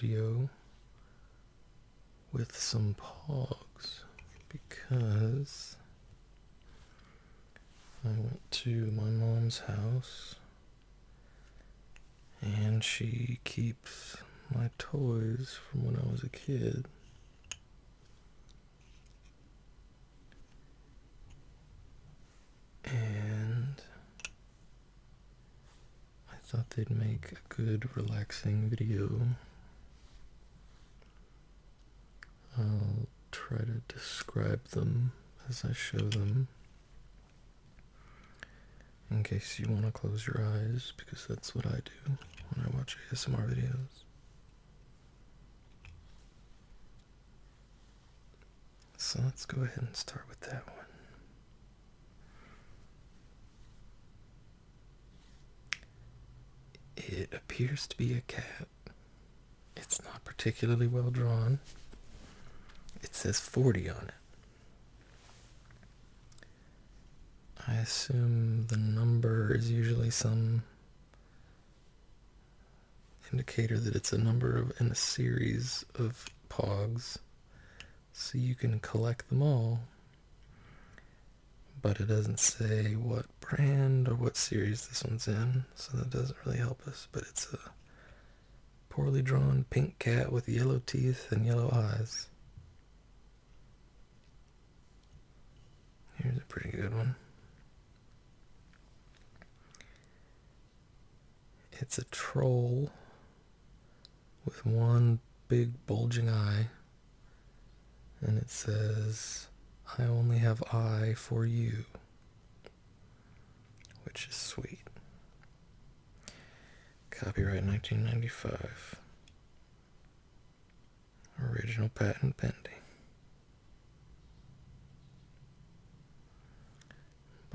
video with some pogs because I went to my mom's house and she keeps my toys from when I was a kid. And I thought they'd make a good relaxing video. I'll try to describe them as I show them, in case you want to close your eyes, because that's what I do when I watch ASMR videos. So let's go ahead and start with that one. It appears to be a cat. It's not particularly well drawn. It says 40 on it. I assume the number is usually some indicator that it's a number in a series of pogs, so you can collect them all, but it doesn't say what brand or what series this one's in, so that doesn't really help us. But it's a poorly drawn pink cat with yellow teeth and yellow eyes. Here's a pretty good one. It's a troll with one big bulging eye, and it says, "I only have eye for you," which is sweet. Copyright 1995. Original patent pending.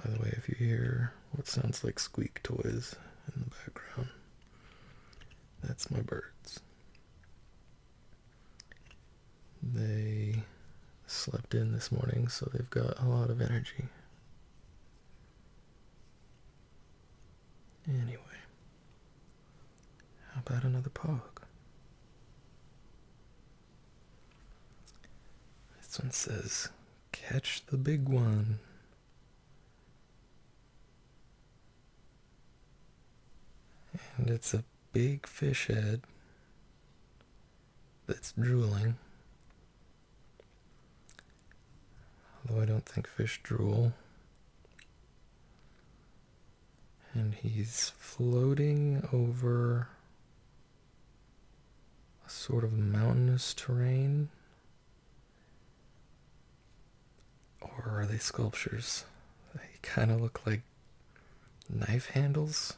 By the way, if you hear what sounds like squeak toys in the background, that's my birds. They slept in this morning, so they've got a lot of energy. Anyway, how about another pog? This one says, "Catch the big one." And it's a big fish head that's drooling. Although I don't think fish drool. And he's floating over a sort of mountainous terrain. Or are they sculptures? They kind of look like knife handles.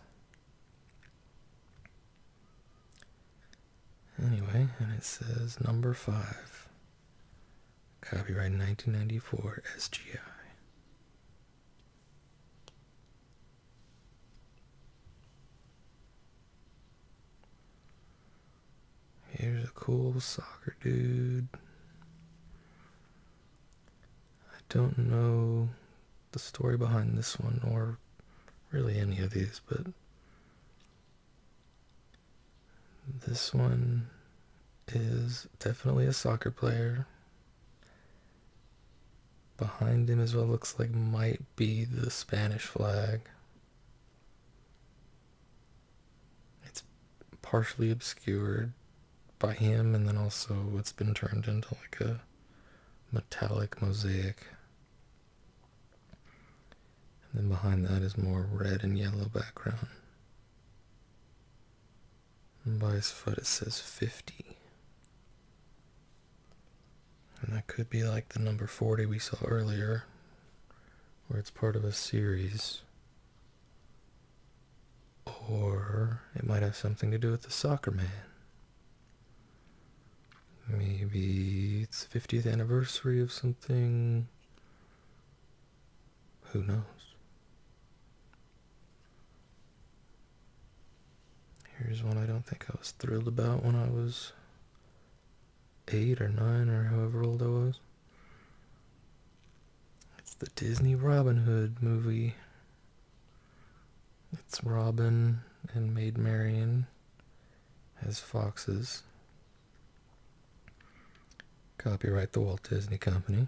Anyway, and it says number 5. Copyright 1994 SGI. Here's a cool soccer dude. I don't know the story behind this one, or really any of these, but this one is definitely a soccer player. Behind him is what looks like might be the Spanish flag. It's partially obscured by him, and then also it's been turned into like a metallic mosaic. And then behind that is more red and yellow background. And by his foot it says 50. And that could be like the number 40 we saw earlier, where it's part of a series. Or it might have something to do with the soccer man. Maybe it's the 50th anniversary of something. Who knows? Here's one I don't think I was thrilled about when I was 8 or 9 or however old I was. It's the Disney Robin Hood movie. It's Robin and Maid Marian as foxes. Copyright the Walt Disney Company.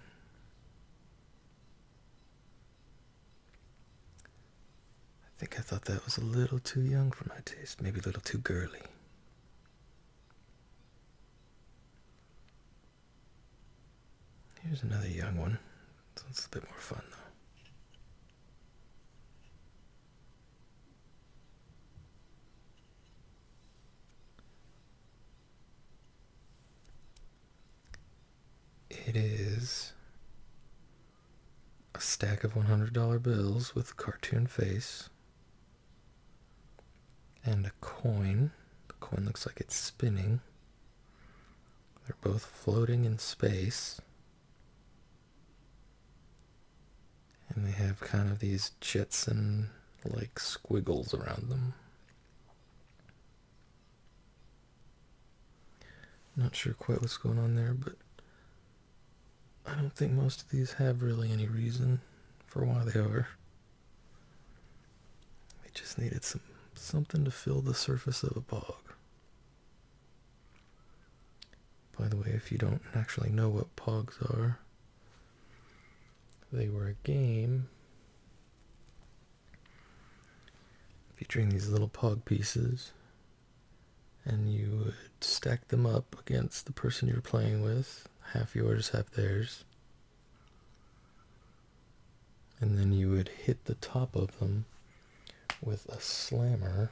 I thought that was a little too young for my taste, maybe a little too girly. Here's another young one. So it's a bit more fun though. It is a stack of $100 bills with a cartoon face and a coin. The coin looks like it's spinning. They're both floating in space. And they have kind of these Jetson-like squiggles around them. Not sure quite what's going on there, but I don't think most of these have really any reason for why they are. They just needed something to fill the surface of a pog. By the way, if you don't actually know what pogs are, they were a game featuring these little pog pieces, and you would stack them up against the person you're playing with, half yours, half theirs, and then you would hit the top of them with a slammer.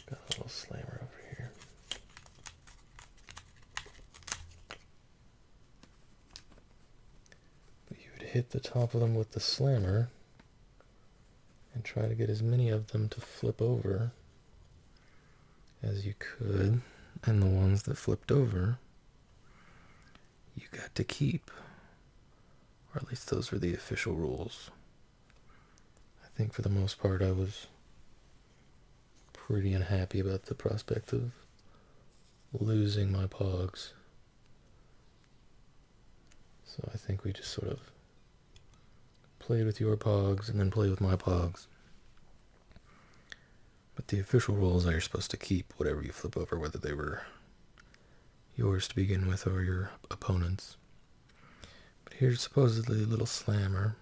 Got a little slammer over here. But you would hit the top of them with the slammer and try to get as many of them to flip over as you could, and the ones that flipped over you got to keep, or at least those were the official rules. I think for the most part I was pretty unhappy about the prospect of losing my pogs, so I think we just sort of played with your pogs and then played with my pogs. But the official rules are you're supposed to keep whatever you flip over, whether they were yours to begin with or your opponent's. But here's supposedly a little slammer.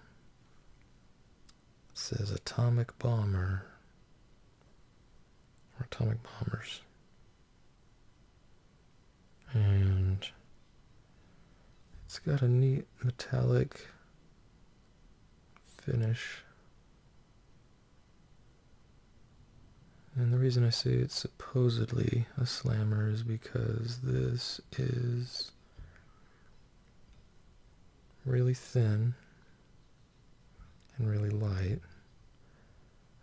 It says atomic bomber, or atomic bombers. And it's got a neat metallic finish. And the reason I say it's supposedly a slammer is because this is really thin and really light.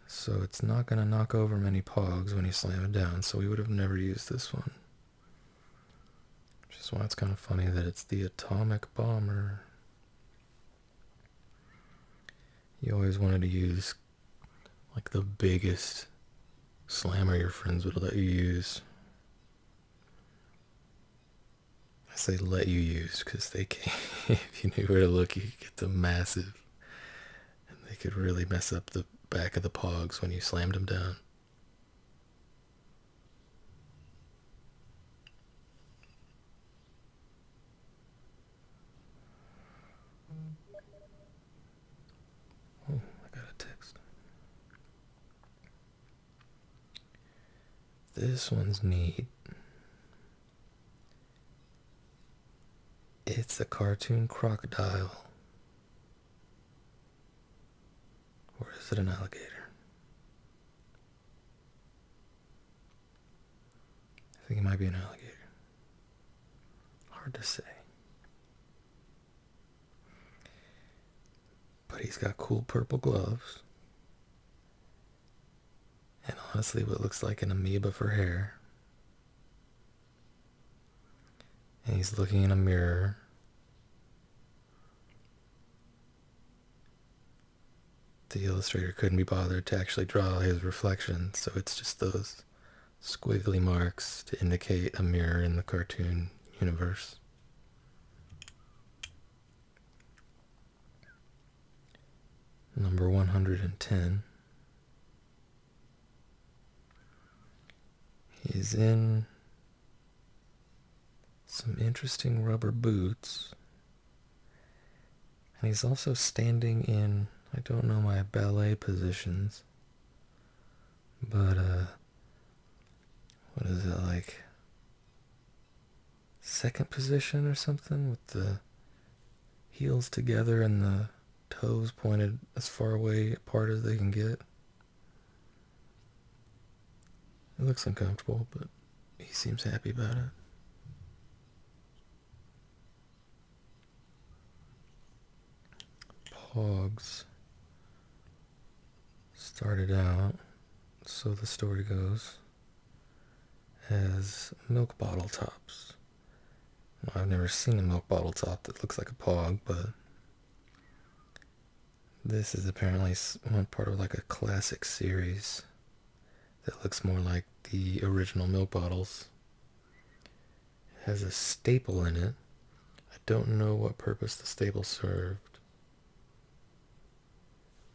So it's not going to knock over many pogs when you slam it down, so we would have never used this one. Which is why it's kind of funny that it's the atomic bomber. You always wanted to use like the biggest slammer your friends would let you use. I say let you use because they can't. If you knew where to look, you could get them massive, and they could really mess up the back of the pogs when you slammed them down. Oh, I got a text. This one's neat. It's a cartoon crocodile. Or is it an alligator? I think it might be an alligator. Hard to say. But he's got cool purple gloves. And honestly, what looks like an amoeba for hair. And he's looking in a mirror. The illustrator couldn't be bothered to actually draw his reflection, so it's just those squiggly marks to indicate a mirror in the cartoon universe. Number 110. He's in some interesting rubber boots. And he's also standing in, I don't know my ballet positions, but what is it, like second position or something, with the heels together and the toes pointed as far away apart as they can get. It looks uncomfortable, but he seems happy about it. Pogs started out, so the story goes, as milk bottle tops. I've never seen a milk bottle top that looks like a pog, but this is apparently one part of like a classic series that looks more like the original milk bottles. It has a staple in it. I don't know what purpose the staple served,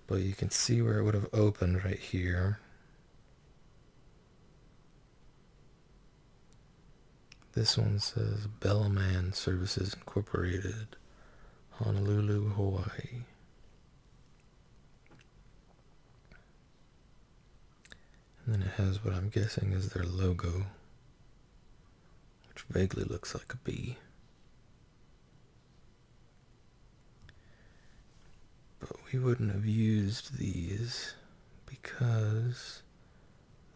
but you can see where it would have opened right here. This one says Bellaman Services Incorporated, Honolulu, Hawaii. And then it has what I'm guessing is their logo, which vaguely looks like a bee. But we wouldn't have used these because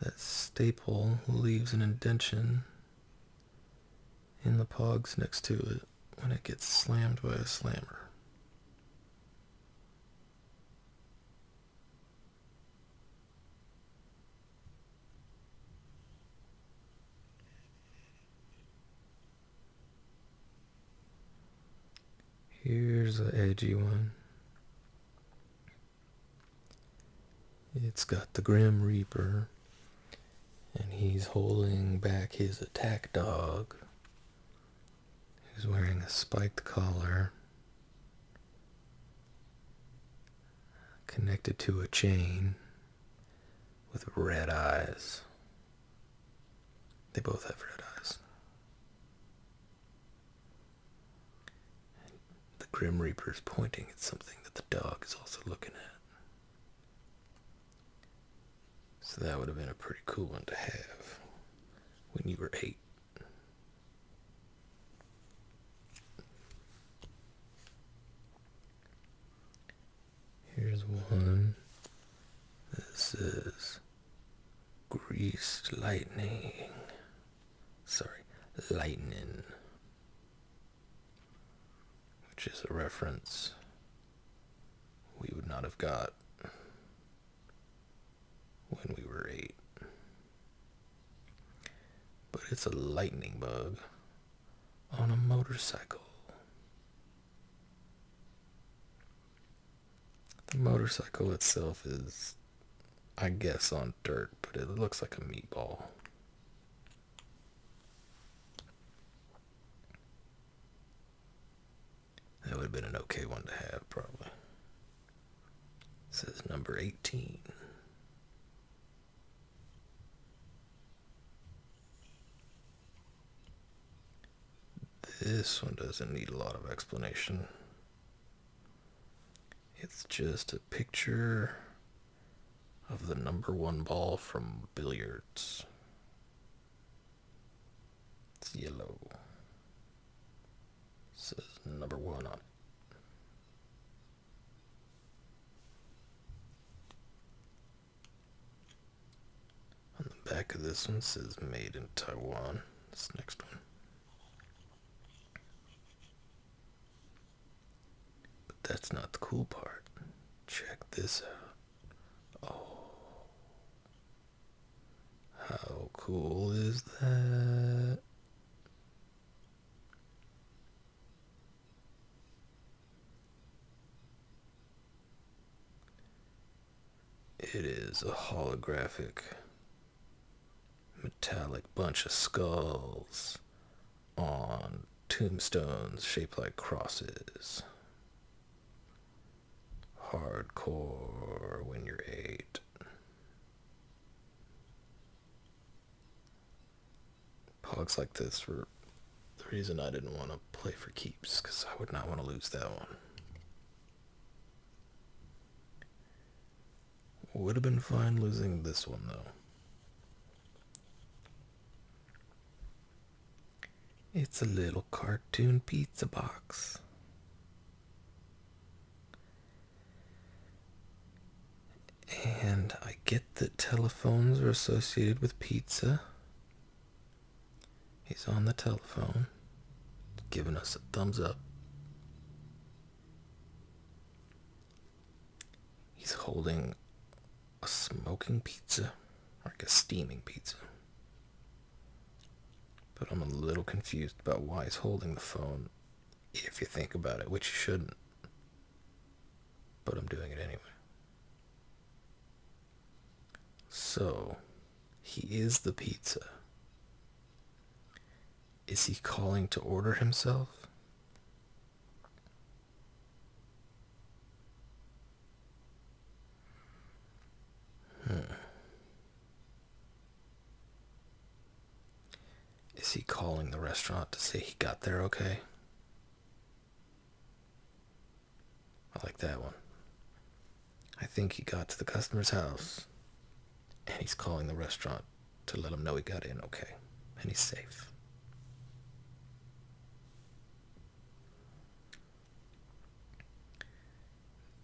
that staple leaves an indention in the pogs next to it when it gets slammed by a slammer. Here's an edgy one. It's got the Grim Reaper, and he's holding back his attack dog, who's wearing a spiked collar connected to a chain with red eyes. They both have red eyes. The Grim Reaper is pointing at something that the dog is also looking at. So that would have been a pretty cool one to have when you were 8. Here's one. This is Greased Lightning. Lightning. Which is a reference we would not have got when we were 8. But it's a lightning bug on a motorcycle. The motorcycle itself is, I guess, on dirt, but it looks like a meatball. That would have been an okay one to have, probably. It says number 18. This one doesn't need a lot of explanation. It's just a picture of the number 1 ball from billiards. It's yellow. It says number 1 on it. On the back of this one says made in Taiwan. This next one. But that's not the cool part. Check this out. Oh. How cool is that? It is a holographic metallic bunch of skulls on tombstones shaped like crosses. Hardcore when you're 8. Pogs like this were reason I didn't want to play for keeps, because I would not want to lose that one. Would have been fine losing this one, though. It's a little cartoon pizza box. And I get that telephones are associated with pizza. He's on the telephone, giving us a thumbs up. He's holding a smoking pizza, or like a steaming pizza. But I'm a little confused about why he's holding the phone, if you think about it, which you shouldn't. But I'm doing it anyway. So, he is the pizza. Is he calling to order himself? Is he calling the restaurant to say he got there okay? I like that one. I think he got to the customer's house, and he's calling the restaurant to let him know he got in okay, and he's safe.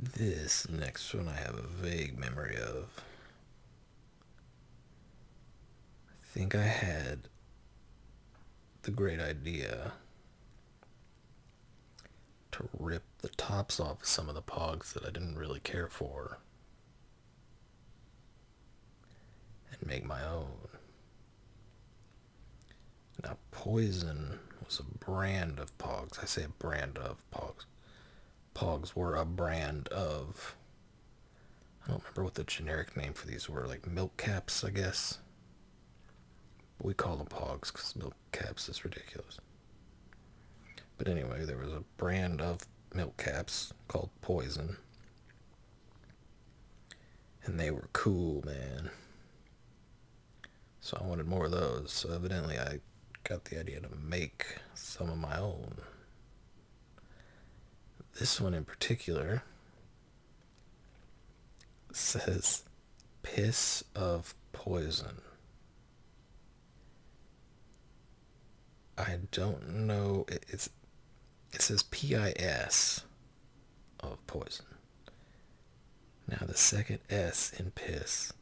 This next one I have a vague memory of. I think I had the great idea to rip the tops off of some of the pogs that I didn't really care for and make my own. Now, Poison was a brand of pogs. I say a brand of pogs. Pogs were a brand of, I don't remember what the generic name for these were, like milk caps, I guess. We call them pogs because milk caps is ridiculous. But anyway, there was a brand of milk caps called Poison. And they were cool, man. So I wanted more of those. So evidently I got the idea to make some of my own. This one in particular says piss of poison. I don't know. It says PIS of poison. Now the second S in piss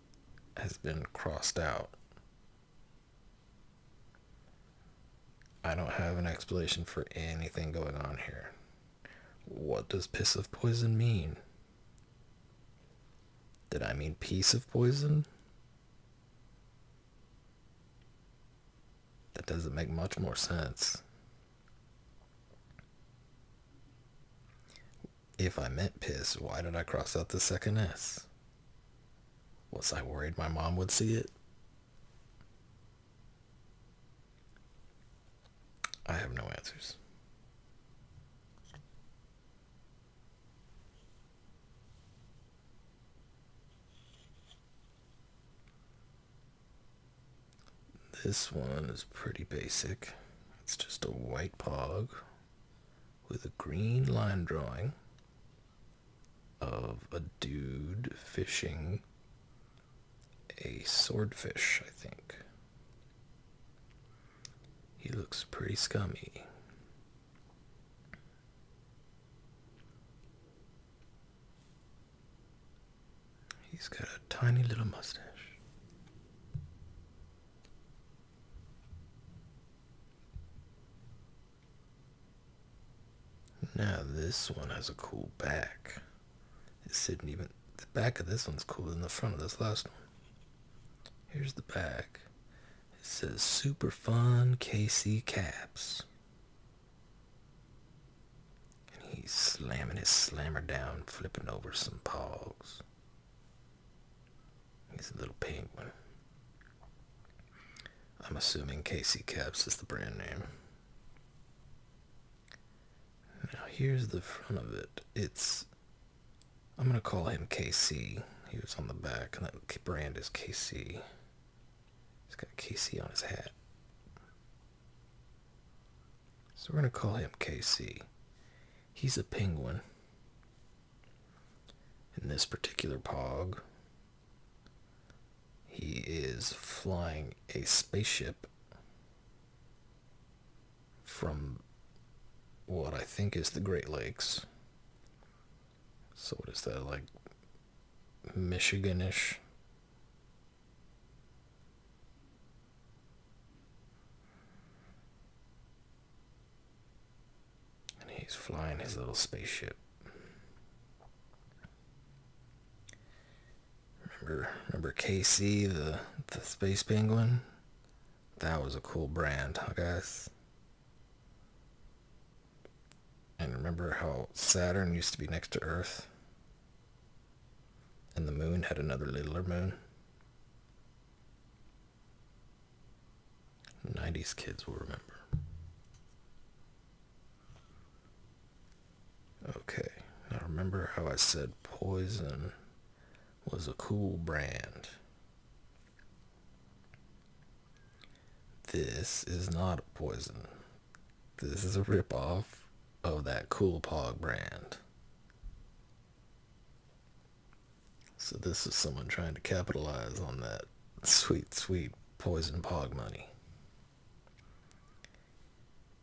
has been crossed out. I don't have an explanation for anything going on here. What does piss of poison mean? Did I mean piece of poison? That doesn't make much more sense. If I meant piss, why did I cross out the second S? Was I worried my mom would see it? I have no answers. This one is pretty basic. It's just a white pog with a green line drawing of a dude fishing a swordfish, I think. He looks pretty scummy. He's got a tiny little mustache. Now this one has a cool back. The back of this one's cooler than the front of this last one. Here's the back. It says Super Fun KC Caps. And he's slamming his slammer down, flipping over some pogs. He's a little penguin. I'm assuming KC Caps is the brand name. Now here's the front of it. I'm going to call him KC. He was on the back, and that brand is KC. He's got KC on his hat. So we're going to call him KC. He's a penguin. In this particular pog, he is flying a spaceship from what I think is the Great Lakes. So what is that, like Michigan-ish? And he's flying his little spaceship. Remember KC, the space penguin? That was a cool brand, huh, guys? And remember how Saturn used to be next to Earth? And the moon had another littler moon? 90s kids will remember. Okay, now remember how I said Poison was a cool brand. This is not a Poison. This is a ripoff of that cool Pog brand. So this is someone trying to capitalize on that sweet, sweet Poison Pog money.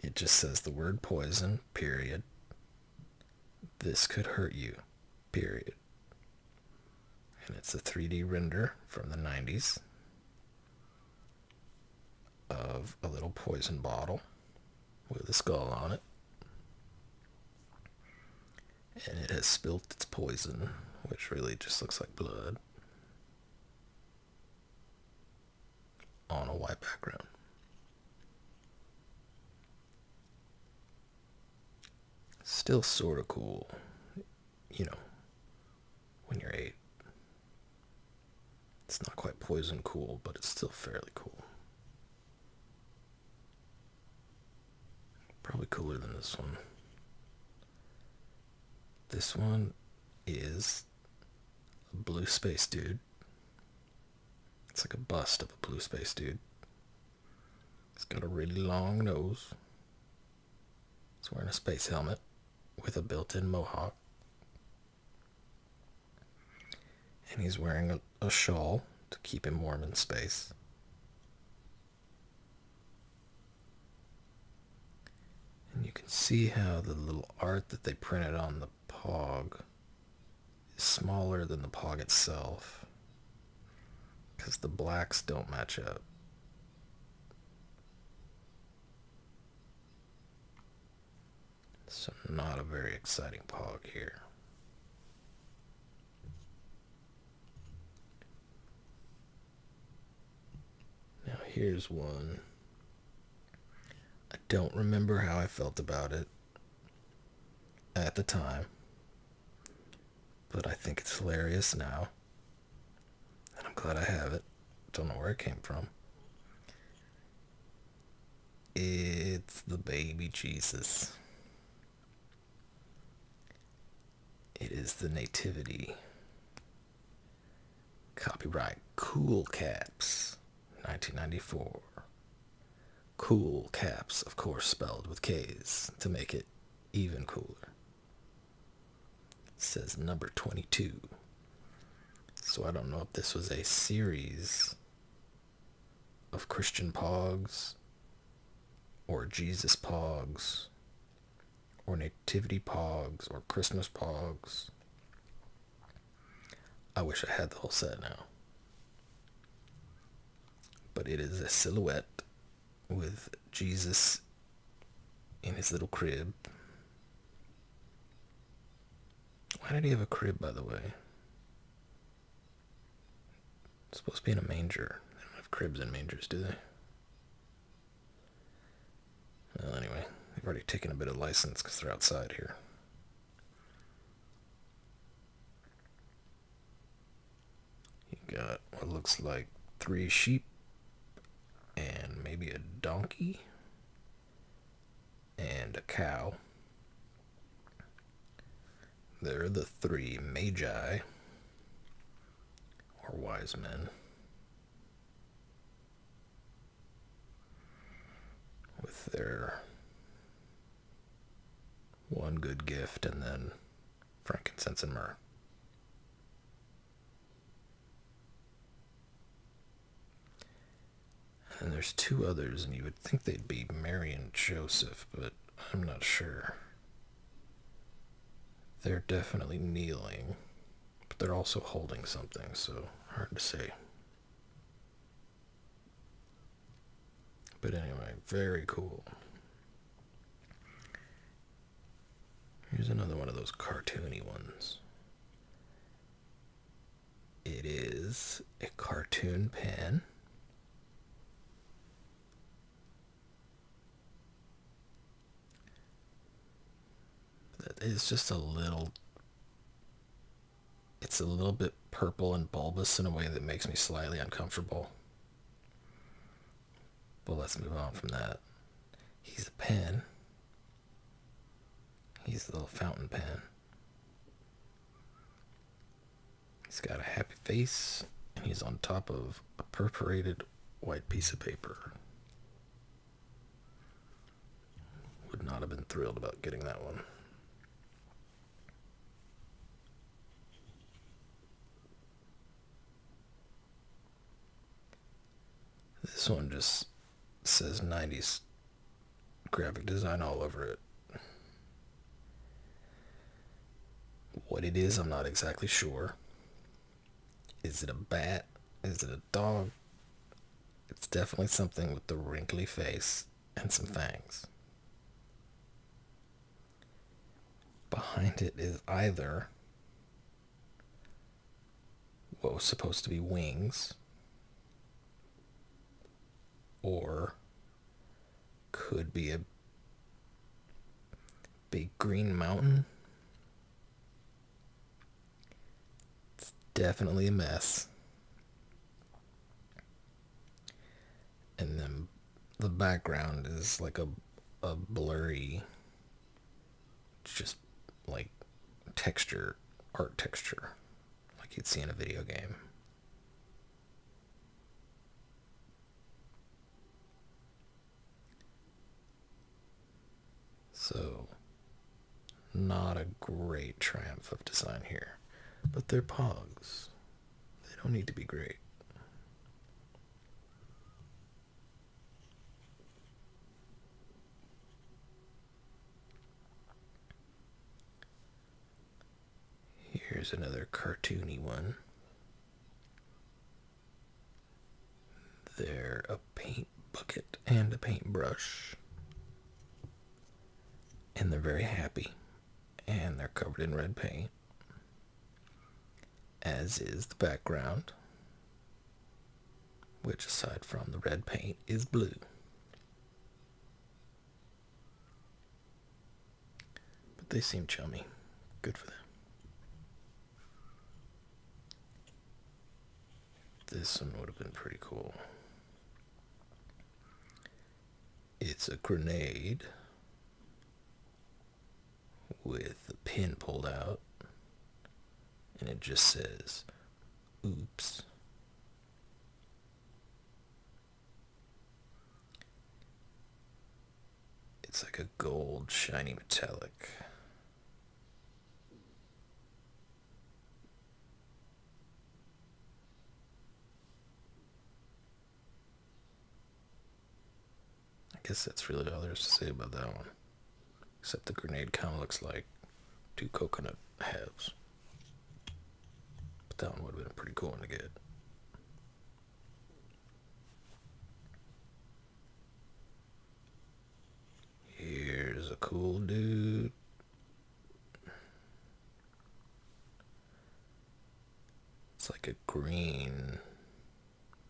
It just says the word poison, period. This could hurt you, period. And it's a 3D render from the 90s of a little poison bottle with a skull on it. And it has spilt its poison, which really just looks like blood, on a white background. Still sort of cool, you know, when you're 8. It's not quite poison cool, but it's still fairly cool. Probably cooler than this one. This one is a blue space dude. It's like a bust of a blue space dude. He's got a really long nose. He's wearing a space helmet with a built-in mohawk. And he's wearing a shawl to keep him warm in space. And you can see how the little art that they printed on the Pog is smaller than the Pog itself, because the blacks don't match up. So not a very exciting Pog here. Now here's one. I don't remember how I felt about it at the time, but I think it's hilarious now, and I'm glad I have it. Don't know where it came from. It's the baby Jesus. It is the Nativity. Copyright Cool Caps, 1994. Cool Caps, of course, spelled with K's to make it even cooler. It says number 22. So I don't know if this was a series of Christian Pogs, or Jesus Pogs, or Nativity Pogs, or Christmas Pogs. I wish I had the whole set now. But it is a silhouette with Jesus in his little crib. Why did he have a crib, by the way? It's supposed to be in a manger. They don't have cribs in mangers, do they? Well, anyway, they've already taken a bit of license because they're outside here. You got what looks like 3 sheep and maybe a donkey and a cow. They're the 3 magi, or wise men, with their one good gift, and then frankincense and myrrh. And there's two others, and you would think they'd be Mary and Joseph, but I'm not sure. They're definitely kneeling, but they're also holding something, so hard to say. But anyway, very cool. Here's another one of those cartoony ones. It is a cartoon pen. It's just it's a little bit purple and bulbous in a way that makes me slightly uncomfortable. But let's move on from that. He's a pen. He's a little fountain pen. He's got a happy face, and he's on top of a perforated white piece of paper. Would not have been thrilled about getting that one. This one just says 90s graphic design all over it. What it is, I'm not exactly sure. Is it a bat? Is it a dog? It's definitely something with the wrinkly face and some fangs. Behind it is either what was supposed to be wings, or could be a big green mountain. It's definitely a mess. And then the background is like a blurry, just like art texture, like you'd see in a video game. So, not a great triumph of design here. But they're pogs. They don't need to be great. Here's another cartoony one. They're a paint bucket and a paintbrush. And they're very happy. And they're covered in red paint. As is the background, which aside from the red paint is blue. But they seem chummy. Good for them. This one would have been pretty cool. It's a grenade with the pin pulled out, and it just says, "Oops." It's like a gold, shiny metallic. I guess that's really all there's to say about that one. Except the grenade kind of looks like two coconut halves. But that one would have been a pretty cool one to get. Here's a cool dude. It's like a green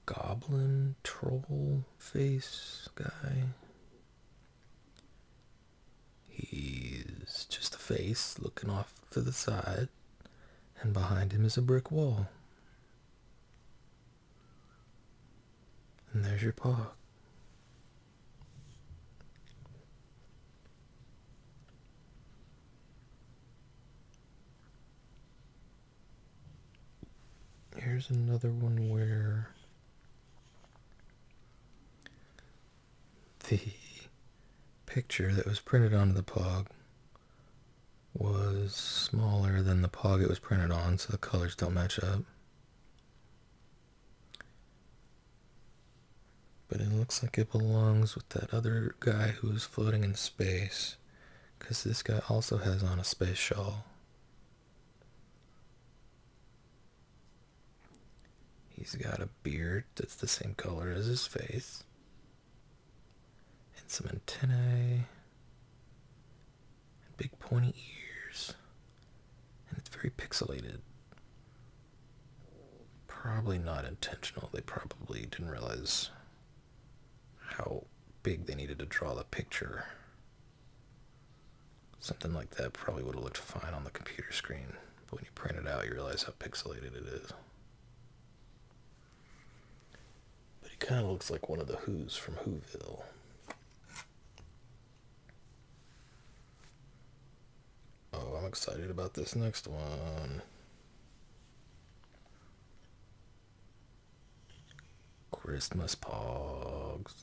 goblin troll face guy. He's just a face looking off to the side, and behind him is a brick wall. And there's your paw. Here's another one where the picture that was printed onto the pog was smaller than the pog it was printed on, so the colors don't match up. But it looks like it belongs with that other guy who's floating in space, because this guy also has on a space shawl. He's got a beard that's the same color as his face, and some antennae, and big pointy ears, and it's very pixelated. Probably not intentional. They probably didn't realize how big they needed to draw the picture. Something like that probably would have looked fine on the computer screen, but when you print it out, you realize how pixelated it is. But he kind of looks like one of the Who's from Whoville. Oh, I'm excited about this next one. Christmas pogs.